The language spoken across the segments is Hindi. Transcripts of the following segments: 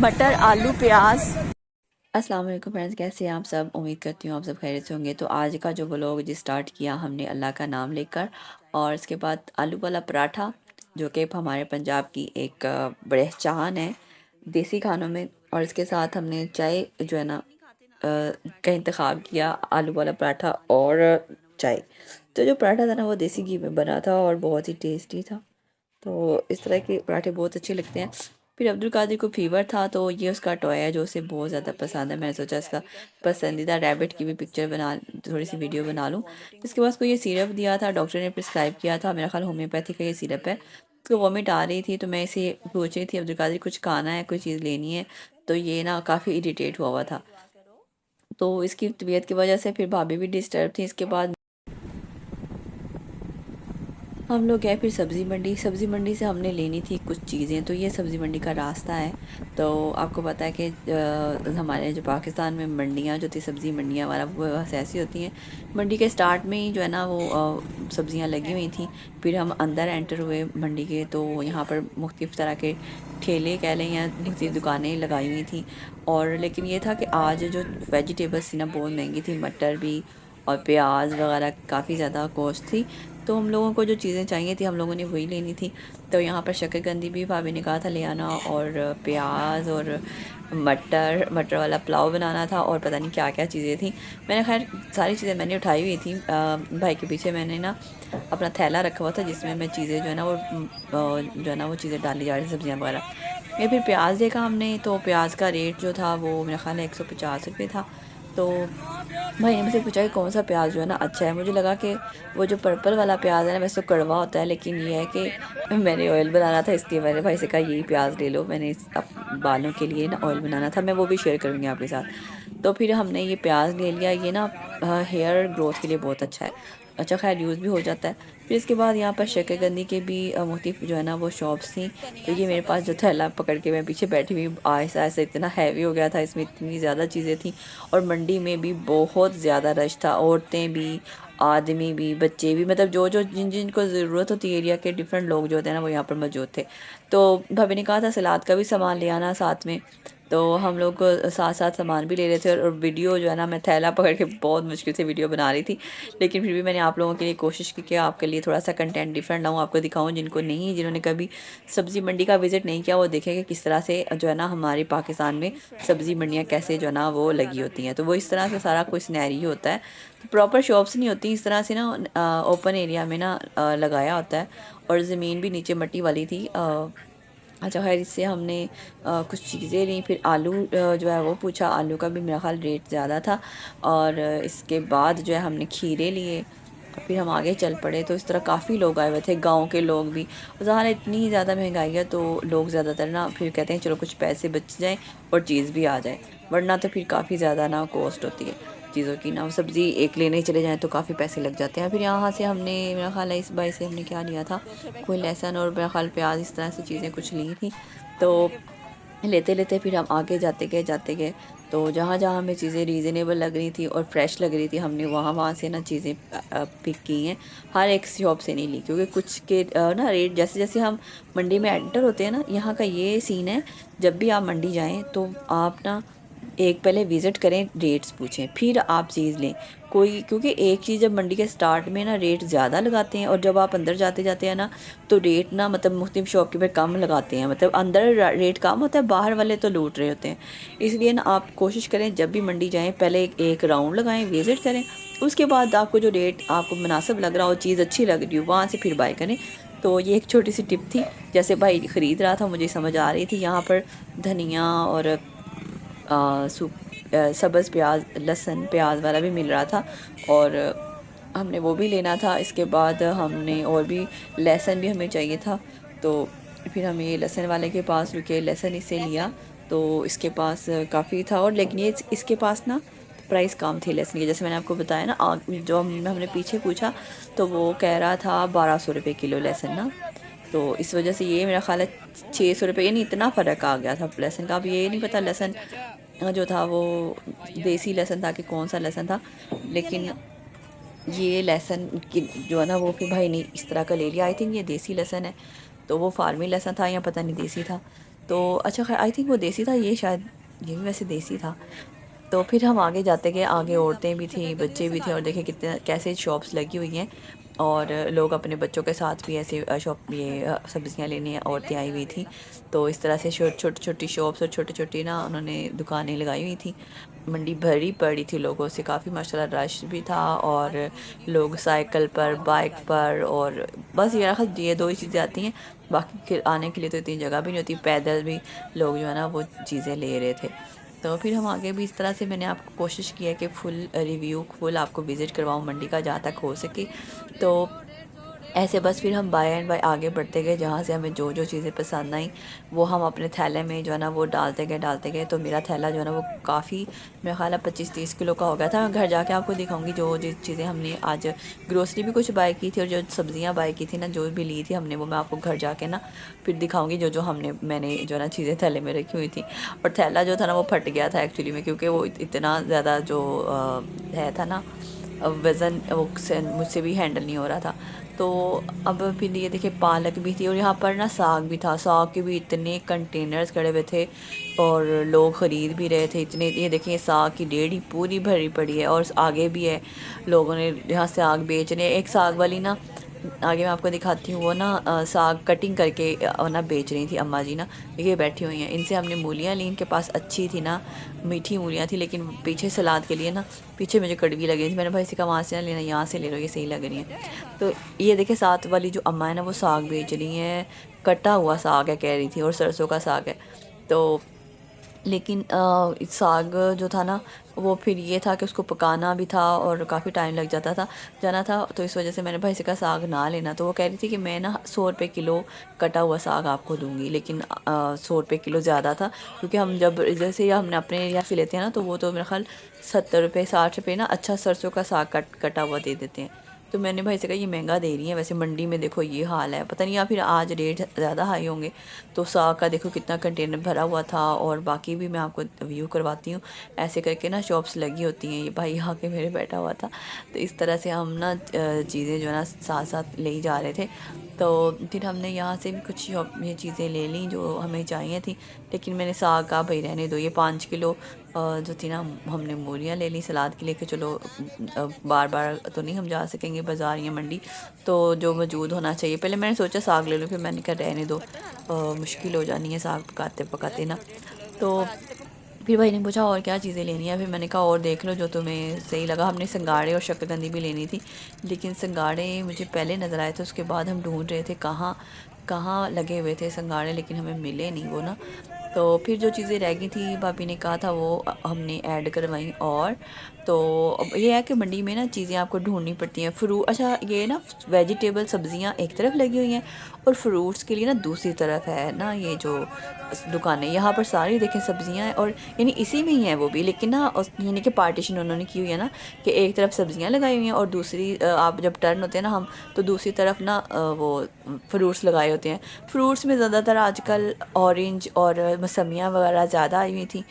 मटर, आलू, प्याज। अस्सलाम वालेकुम फ्रेंड्स, कैसे हैं आप सब। उम्मीद करती हूँ आप सब खैरियत से होंगे। तो आज का जो व्लॉग जी स्टार्ट किया हमने अल्लाह का नाम लेकर, और इसके बाद आलू वाला पराठा, जो कि हमारे पंजाब की एक बड़े पहचान है देसी खानों में। और इसके साथ हमने चाय जो है ना का इंतखाब किया, आलू वाला पराठा और चाय। तो जो पराठा था ना वो देसी घी में बना था और बहुत ही टेस्टी था। तो इस तरह के पराठे बहुत अच्छे लगते हैं। फिर अब्दुल कादिर को फीवर था, तो ये उसका टॉय है जो उसे बहुत ज़्यादा पसंद है। मैंने सोचा इसका पसंदीदा रैबिट की भी पिक्चर बना, थोड़ी सी वीडियो बना लूँ। इसके बाद उसको ये सिरप दिया था, डॉक्टर ने प्रिस्क्राइब किया था, मेरा ख्याल होम्योपैथी का ये सिरप है। तो वॉमिट आ रही थी, तो मैं इसे पूछ रही थी अब्दुल कादिर कुछ खाना है, कोई चीज़ लेनी है। तो ये ना काफ़ी इरीटेट हुआ था। तो इसकी तबीयत की वजह से फिर भाभी भी डिस्टर्ब थी। इसके बाद हम लोग गए फिर सब्ज़ी मंडी से हमने लेनी थी कुछ चीज़ें। तो ये सब्ज़ी मंडी का रास्ता है। तो आपको पता है कि हमारे जो पाकिस्तान में मंडियाँ जो थी, सब्ज़ी मंडियाँ वाला वो ऐसी होती हैं। मंडी के स्टार्ट में ही जो है ना वो सब्ज़ियाँ लगी हुई थी। फिर हम अंदर एंटर हुए मंडी के, तो यहाँ पर मुख्तलिफ़ तरह के ठेले कह लें या मुख्तलिफ़ दुकानें लगाई हुई थी। और लेकिन ये था कि आज जो वेजिटेबल्स थी ना बहुत महंगी थी, मटर भी और प्याज वगैरह काफ़ी ज़्यादा कॉस्ट थी। तो हम लोगों को जो चीज़ें चाहिए थी हम लोगों ने वही लेनी थी। तो यहाँ पर शक्करकंदी भी भाभी ने कहा था ले आना, और प्याज और मटर वाला पुलाव बनाना था, और पता नहीं क्या क्या चीज़ें थी। मैंने खैर सारी चीज़ें मैंने उठाई हुई थी। भाई के पीछे मैंने ना अपना थैला रखा हुआ था जिसमें मैं चीज़ें जो है ना वो जो है ना वो चीज़ें डाली जा रही सब्ज़ियाँ वगैरह। ये फिर प्याज देखा हमने, तो प्याज का रेट जो था वो मेरा ख्याल है 150 रुपये था। तो भाई ने मुझसे पूछा कि कौन सा प्याज जो है ना अच्छा है। मुझे लगा कि वो जो पर्पल वाला प्याज है ना वैसे तो कड़वा होता है, लेकिन ये है कि मैंने ऑयल बनाना था, इसलिए मैंने भाई से कहा यही प्याज ले लो। मैंने बालों के लिए ना ऑयल बनाना था, मैं वो भी शेयर करूँगी आपके साथ। तो फिर हमने ये प्याज ले लिया। ये ना हेयर ग्रोथ के लिए बहुत अच्छा है। अच्छा खैर यूज़ भी हो जाता है। फिर इसके बाद यहाँ पर शक्करकंदी के भी मुख्तलिफ जो है ना वो शॉप्स थी। तो ये मेरे पास जो थैला पकड़ के मैं पीछे बैठी हुई, आहिस्ता आहिस्ता इतना हैवी हो गया था, इसमें इतनी ज़्यादा चीज़ें थी। और मंडी में भी बहुत ज़्यादा रश था, औरतें भी, आदमी भी, बच्चे भी, मतलब जो जो जिन जिन को ज़रूरत होती है एरिया के डिफरेंट लोग जो होते हैं ना वो यहाँ पर मौजूद थे। तो भाभी ने कहा था सलाद का भी सामान ले आना साथ में। तो हम लोग साथ साथ सामान भी ले रहे थे, और वीडियो जो है ना मैं थैला पकड़ के बहुत मुश्किल से वीडियो बना रही थी। लेकिन फिर भी मैंने आप लोगों के लिए कोशिश की कि आपके लिए थोड़ा सा कंटेंट डिफरेंट लाऊं, आपको दिखाऊं। जिनको नहीं, जिन्होंने कभी सब्ज़ी मंडी का विज़िट नहीं किया वो देखें कि किस तरह से जो है ना हमारे पाकिस्तान में सब्ज़ी मंडियाँ कैसे जो है ना वो लगी होती हैं। तो वो इस तरह से सारा कोई सिनेरियो होता है। तो प्रॉपर शॉप्स नहीं होती, इस तरह से ना ओपन एरिया में ना लगाया होता है। और ज़मीन भी नीचे मट्टी वाली थी। अच्छा खैर इससे हमने कुछ चीज़ें ली। फिर आलू जो है वो पूछा, आलू का भी मेरा ख्याल रेट ज़्यादा था। और इसके बाद जो है हमने खीरे लिए। फिर हम आगे चल पड़े, तो इस तरह काफ़ी लोग आए हुए थे, गांव के लोग भी। ज़ाहिर है इतनी ज़्यादा महंगाई है तो लोग ज़्यादातर ना फिर कहते हैं चलो कुछ पैसे बच जाएं और चीज़ भी आ जाए, वरना तो फिर काफ़ी ज़्यादा ना कॉस्ट होती है चीज़ों की। ना सब्ज़ी एक लेने चले जाएँ तो काफ़ी पैसे लग जाते हैं। फिर यहाँ से हमने, मेरा ख्याल है इस बाई से हमने क्या लिया था, कोई लहसुन और मेरा ख्याल प्याज, इस तरह से चीज़ें कुछ ली थी। तो लेते लेते फिर हम आगे जाते गए। तो जहाँ जहाँ हमें चीज़ें रीज़नेबल लग रही थी और फ्रेश लग रही थी हमने वहाँ वहाँ से ना चीज़ें पिक की हैं। हर एक शॉप से नहीं ली, क्योंकि कुछ के ना रेट, जैसे जैसे हम मंडी में एंटर होते हैं ना, यहाँ का ये सीन है। जब भी आप मंडी जाएं तो आप ना एक पहले विज़िट करें, रेट्स पूछें, फिर आप चीज़ लें कोई। क्योंकि एक चीज़ जब मंडी के स्टार्ट में ना रेट ज़्यादा लगाते हैं, और जब आप अंदर जाते जाते हैं ना तो रेट ना मतलब मुख्तलिफ शॉपकीपर कम लगाते हैं। मतलब अंदर रेट कम होता है, बाहर वाले तो लूट रहे होते हैं। इसलिए ना आप कोशिश करें जब भी मंडी जाएं पहले एक राउंड लगाएं, विज़िट करें। उसके बाद आपको जो रेट आपको मुनासिब लग रहा हो, चीज़ अच्छी लग रही हो, वहाँ से फिर बाय करें। तो ये एक छोटी सी टिप थी। जैसे भाई ख़रीद रहा था, मुझे समझ आ रही थी यहाँ पर धनिया और सब्ज़ प्याज, लहसुन प्याज वाला भी मिल रहा था, और हमने वो भी लेना था। इसके बाद हमने और भी लहसुन भी हमें चाहिए था। तो फिर हम ये लहसुन वाले के पास रुके, लहसुन इससे लिया। तो इसके पास काफ़ी था, और लेकिन ये इसके पास ना प्राइस कम थे लहसुन के। जैसे मैंने आपको बताया ना जो हमने पीछे पूछा, तो वो कह रहा था 1200 रुपये किलो लहसुन ना। तो इस वजह से ये मेरा ख्याल है 600 रुपये, यानी इतना फ़र्क आ गया था लहसुन का। अब ये नहीं पता लहसुन जो था वो देसी लहसुन था कि कौन सा लहसुन था। लेकिन ये लहसुन की जो है ना वो फिर भाई ने इस तरह का ले लिया। आई थिंक ये देसी लहसुन है, तो वो फार्मी लहसुन था या पता नहीं देसी था। तो अच्छा खैर आई थिंक वो देसी था, ये शायद ये भी वैसे देसी था। तो फिर हम आगे जाते गए, आगे औरतें भी थी, बच्चे भी थे, और देखे कितने कैसे शॉप्स लगी हुई हैं, और लोग अपने बच्चों के साथ भी ऐसे शॉप ये सब्जियां लेने औरतें आई हुई थी। तो इस तरह से छोटी छोटी शॉप्स और छोटी छोटी ना उन्होंने दुकानें लगाई हुई थी। मंडी भरी पड़ी थी लोगों से, काफ़ी माशाल्लाह रश भी था, और लोग साइकिल पर, बाइक पर, और बस ये दो ही चीज़ें आती हैं। बाकी आने के लिए तो इतनी जगह भी नहीं होती, पैदल भी लोग जो है ना वो चीज़ें ले रहे थे। तो फिर हम आगे भी इस तरह से मैंने आपको कोशिश की है कि फुल रिव्यू, फुल आपको विज़िट करवाऊँ मंडी का जहाँ तक हो सके। तो ऐसे बस फिर हम बाय एंड बाय आगे बढ़ते गए, जहाँ से हमें जो जो चीज़ें पसंद आई वो हम अपने थैले में जो है ना वो डालते गए। तो मेरा थैला जो है ना वो काफ़ी, मेरा ख्याल है 25-30 किलो का हो गया था। मैं घर जाके आपको दिखाऊंगी जो जो चीज़ें हमने आज, ग्रोसरी भी कुछ बाय की थी, और जो सब्ज़ियाँ बाय की थी ना, जो भी ली थी हमने, वो मैं आपको घर जाके ना फिर दिखाऊंगी, जो जो मैंने जो है ना चीज़ें थैले में रखी हुई थी। और थैला जो था ना वो फट गया था एक्चुअली में, क्योंकि वो इतना ज़्यादा जो है था ना, वज़न वो मुझसे भी हैंडल नहीं हो रहा था। तो अब फिर ये देखिए पालक भी थी, और यहाँ पर ना साग भी था, साग के भी इतने कंटेनर्स खड़े हुए थे, और लोग ख़रीद भी रहे थे इतने। ये देखिए साग की रेहड़ी पूरी भरी पड़ी है, और आगे भी है, लोगों ने यहाँ साग बेच रहे हैं। एक साग वाली ना, आगे मैं आपको दिखाती हूँ, वो ना साग कटिंग करके ना बेच रही थी अम्मा जी ना, ये बैठी हुई हैं। इनसे हमने मूलियाँ ली, इनके पास अच्छी थी ना, मीठी मूलियाँ थी, लेकिन पीछे सलाद के लिए ना पीछे मुझे कड़वी लगी थी। मैंने भाई से कहा वहाँ से ना लेना, यहाँ से ले लो, ये सही लग रही हैं। तो ये देखिए साथ वाली जो अम्मा है ना वो साग बेच रही हैं, कटा हुआ साग है कह रही थी, और सरसों का साग है। तो लेकिन साग जो था ना वो फिर ये था कि उसको पकाना भी था, और काफ़ी टाइम लग जाता था, जाना था। तो इस वजह से मैंने भाई से कहा साग ना लेना। तो वो कह रही थी कि मैं ना 100 रुपये किलो कटा हुआ साग आपको दूंगी, लेकिन 100 रुपये किलो ज़्यादा था, क्योंकि हम जब जैसे ही हमने अपने एरिया से लेते हैं ना, तो वो तो मेरा ख्याल 70 रुपये 60 रुपये ना अच्छा सरसों का साग कटा हुआ दे देते हैं। तो मैंने भाई से कहा ये महंगा दे रही है, वैसे मंडी में देखो ये हाल है, पता नहीं या फिर आज रेट ज़्यादा हाई होंगे। तो साग का देखो कितना कंटेनर भरा हुआ था, और बाकी भी मैं आपको व्यू करवाती हूँ। ऐसे करके ना शॉप्स लगी होती हैं, ये भाई यहाँ के मेरे बैठा हुआ था। तो इस तरह से हम ना चीज़ें जो है ना साथ साथ ले ही जा रहे थे। तो फिर हमने यहाँ से भी कुछ शॉप ये चीज़ें ले ली जो हमें चाहिए थी, लेकिन मैंने साग का भाई रहने दो, ये 5 किलो जो थी ना हमने मूलियाँ ले ली सलाद के लिए, कि चलो बार बार तो नहीं हम जा सकेंगे बाज़ार या मंडी, तो जो मौजूद होना चाहिए। पहले मैंने सोचा साग ले लूँ, फिर मैंने कहा रहने दो, मुश्किल हो जानी है साग पकाते पकाते ना। तो फिर भाई ने पूछा और क्या चीज़ें लेनी है, फिर मैंने कहा और देख लो जो तुम्हें सही लगा। हमने संगाड़े और शक्करकंदी भी लेनी थी, लेकिन संगाड़े मुझे पहले नज़र आए थे, उसके बाद हम ढूंढ रहे थे कहाँ कहाँ लगे हुए थे संगाड़े, लेकिन हमें मिले नहीं वो ना। तो फिर जो चीज़ें रह गई थी भाभी ने कहा था वो हमने ऐड करवाई। और तो अब ये है कि मंडी में ना चीज़ें आपको ढूंढनी पड़ती हैं। अच्छा ये ना वेजिटेबल सब्जियां एक तरफ लगी हुई हैं, और फ्रूट्स के लिए ना दूसरी तरफ है ना ये जो दुकानें, यहाँ पर सारी देखें सब्जियां हैं, और यानी इसी में ही है वो भी, लेकिन ना यानी कि पार्टीशन उन्होंने की हुई है ना, कि एक तरफ सब्जियां लगाई हुई हैं, और दूसरी आप जब टर्न होते हैं ना हम, तो दूसरी तरफ ना वो फ्रूट्स लगाए होते हैं। फ्रूट्स में ज़्यादातर आजकल ऑरेंज और मौसमियाँ वगैरह ज़्यादा आई हुई थी,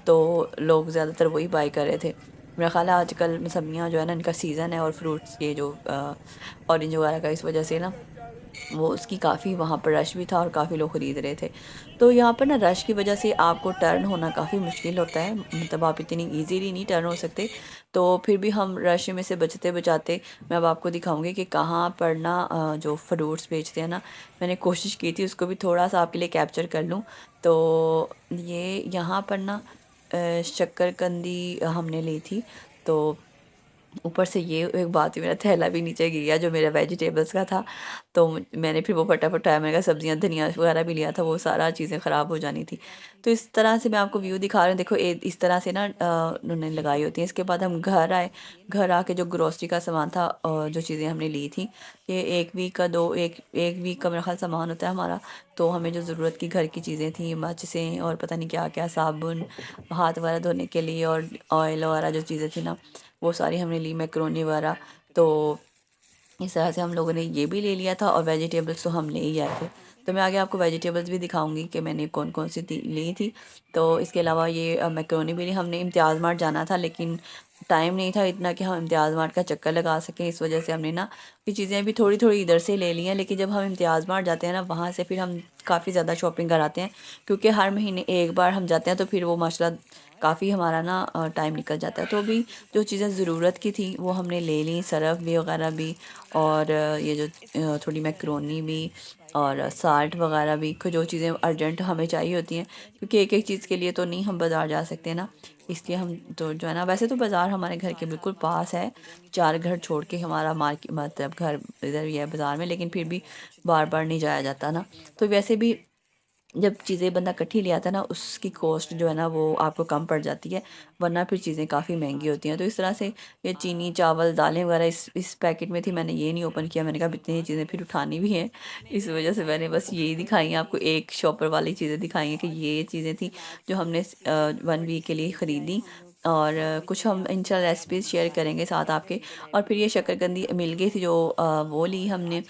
तो लोग ज़्यादातर वही बाई कर रहे थे। मेरा ख़्याल है आजकल मौसमियाँ जो है ना इनका सीज़न है, और फ्रूट्स ये जो ऑरेंज वगैरह का, इस वजह से ना वो उसकी काफ़ी वहाँ पर रश भी था, और काफ़ी लोग ख़रीद रहे थे। तो यहाँ पर ना रश की वजह से आपको टर्न होना काफ़ी मुश्किल होता है, मतलब आप इतनी इजीली नहीं टर्न हो सकते। तो फिर भी हम रश में से बचते बचाते, मैं अब आपको दिखाऊंगी कि कहाँ पर ना जो फ्रूट्स बेचते हैं ना, मैंने कोशिश की थी उसको भी थोड़ा सा आपके लिए कैप्चर कर लूँ। तो ये यहाँ पर ना शक्करकंदी हमने ली थी। तो ऊपर से ये एक बात हुई, मेरा थैला भी नीचे गिर गया जो मेरा वेजिटेबल्स का था। तो मैंने फिर वो फटाफट उठाया, मैंने कहा सब्जियां धनिया वगैरह भी लिया था, वो सारा चीज़ें ख़राब हो जानी थी। तो इस तरह से मैं आपको व्यू दिखा रही हूँ, देखो इस तरह से ना उन्होंने लगाई होती हैं। इसके बाद हम घर आए, घर आके जो ग्रोसरी का सामान था, जो चीज़ें हमने ली थी, ये एक वीक का एक वीक का मेरा ख्याल सामान होता है हमारा। तो हमें जो ज़रूरत की घर की चीज़ें थी, माचिसें और पता नहीं क्या क्या, साबुन, हाथ वगैरह धोने के लिए, और ऑयल वगैरह जो चीज़ें थी ना, वो सारी हमने ली, मैक्रोनी वगैरह। तो इस तरह से हम लोगों ने ये भी ले लिया था और वेजिटेबल्स तो हम ले ही आए थे। तो मैं आगे आपको वेजिटेबल्स भी दिखाऊंगी कि मैंने कौन कौन सी ली थी। तो इसके अलावा ये मैक्रोनी भी ली। हमने इम्तियाज़ मार्ट जाना था लेकिन टाइम नहीं था इतना कि हम इम्तियाज़ मार्ट का चक्कर लगा सकें। इस वजह से हमने ना ये चीज़ें भी थोड़ी थोड़ी इधर से ले ली हैं। लेकिन जब हम इम्तियाज़ मार्ट जाते हैं ना वहाँ से फिर हम काफ़ी ज़्यादा शॉपिंग कराते हैं, क्योंकि हर महीने एक बार हम जाते हैं तो फिर वो माशाल्लाह काफ़ी हमारा ना टाइम निकल जाता है। तो अभी जो चीज़ें ज़रूरत की थी वो हमने ले ली, सरफ़ भी वगैरह भी, और ये जो थोड़ी मैक्रोनी भी और साल्ट वगैरह भी, जो चीज़ें अर्जेंट हमें चाहिए होती हैं, क्योंकि एक एक चीज़ के लिए तो नहीं हम बाज़ार जा सकते ना। इसलिए हम तो जो है ना, वैसे तो बाज़ार हमारे घर के बिल्कुल पास है, 4 घर छोड़ के हमारा मार्केट मतलब घर इधर ही है बाज़ार में, लेकिन फिर भी बार बार नहीं जाया जाता ना। तो वैसे भी जब चीज़ें बंदा इकट्ठी ले आता है ना, उसकी कॉस्ट जो है ना वो आपको कम पड़ जाती है, वरना फिर चीज़ें काफ़ी महंगी होती हैं। तो इस तरह से ये चीनी, चावल, दालें वगैरह इस पैकेट में थी। मैंने ये नहीं ओपन किया, मैंने कहा इतनी चीज़ें फिर उठानी भी हैं, इस वजह से मैंने बस यही दिखाई हैं आपको, एक शॉपर वाली चीज़ें दिखाई हैं कि ये चीज़ें थी जो हमने 1 वीक के लिए ख़रीदी। और कुछ हम इंशाल्लाह रेसिपीज़ शेयर करेंगे साथ आपके। और फिर ये शक्करकंदी मिल गई थी जो वो ली हमने।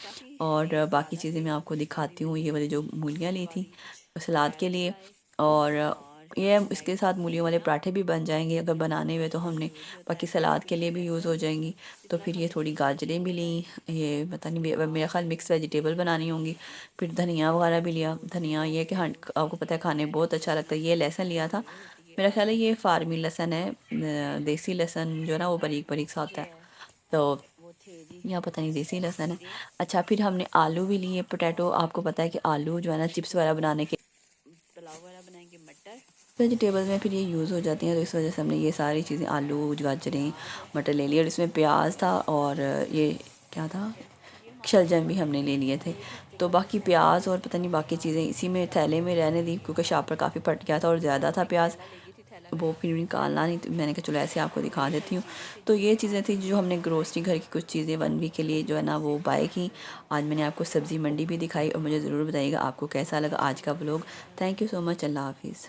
और बाकी चीज़ें मैं आपको दिखाती हूँ। ये वाली जो मूलियाँ ली थी सलाद के लिए, और ये इसके साथ मूलियों वाले पराठे भी बन जाएंगे अगर बनाने हुए तो हमने, बाकी सलाद के लिए भी यूज़ हो जाएंगी। तो फिर ये थोड़ी गाजरें भी ली, ये पता नहीं मेरा ख्याल मिक्स वेजिटेबल बनानी होंगी। फिर धनिया वगैरह भी लिया। धनिया ये कि हाँ, आपको पता है खाने में बहुत अच्छा लगता है। ये लहसुन लिया था, मेरा ख्याल है ये फार्मी लहसुन है, देसी लहसुन जो है ना वो बारीक बारीक सा होता है। तो या पता नहीं देसी लहसुन है। अच्छा, फिर हमने आलू भी लिए, पोटैटो। आपको पता है कि आलू जो है ना चिप्स वगैरह बनाने के, पुलाव वगैरह बनाएंगे, मटर वेजिटेबल्स में फिर ये यूज़ हो जाती हैं। तो इस वजह से हमने ये सारी चीज़ें, आलू, गाजरें, मटर ले लिए। और इसमें प्याज था और ये क्या था, शलजम भी हमने ले लिए थे। तो बाकी प्याज और पता नहीं बाकी चीज़ें इसी में थैले में रहने दी, क्योंकि शापर काफ़ी फट गया था और ज़्यादा था प्याज, वो फिर निकालना नहीं। तो मैंने कहा चलो ऐसे आपको दिखा देती हूँ। तो ये चीज़ें थी जो हमने ग्रोसरी घर की कुछ चीज़ें 1 वीक के लिए जो है ना वो बाय की। आज मैंने आपको सब्ज़ी मंडी भी दिखाई, और मुझे ज़रूर बताइएगा आपको कैसा लगा आज का vlog. Thank you so much. अल्लाह हाफिज़।